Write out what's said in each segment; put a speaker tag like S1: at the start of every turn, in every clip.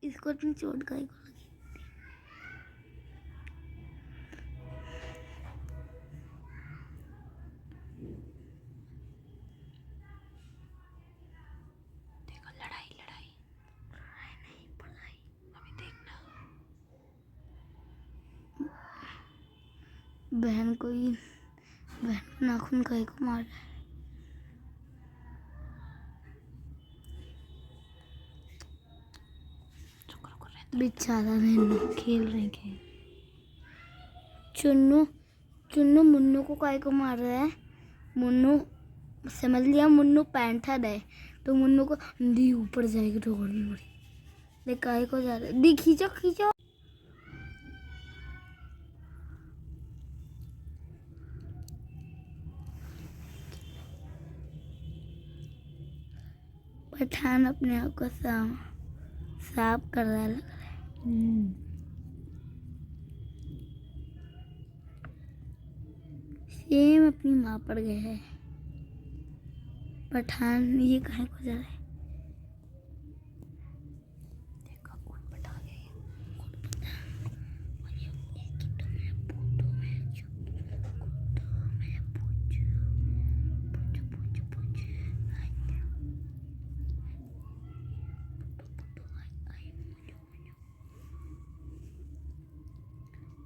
S1: इसको इतनी चोट का को लगी।
S2: देखो लड़ाई लड़ाई
S1: नहीं पढ़ाई
S2: अभी देखना।
S1: बहन को नाखून का को मार रहा है। बेचारा बहन
S2: खेल रहे खेल।
S1: चुन्नू मुन्नू को काय को मार रहा है। मुन्नू समझ लिया मुन्नू पैंथर है तो मुन्नू को दी ऊपर जाएगी तो और भी बड़ी। देख काय को जा रहा है। दी खींचो खींचो। पठान अपने आप को साफ कर रहा है लग रहा है। सेम अपनी माँ पड़ गए है। पठान ये कहाँ को जा रहा है।
S2: देखो ऊट पटांग है ये।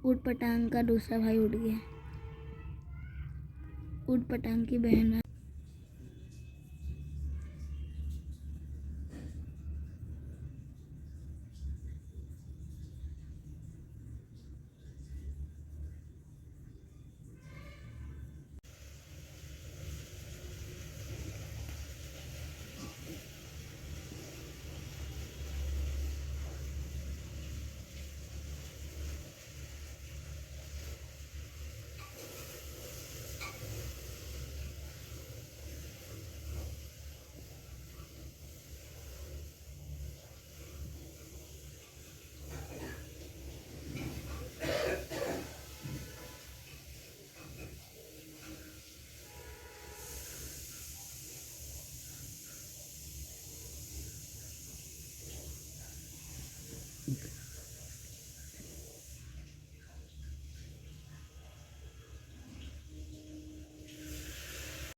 S1: ऊट पटांग का दूसरा भाई उठ गया। ऊट पटांग की बहन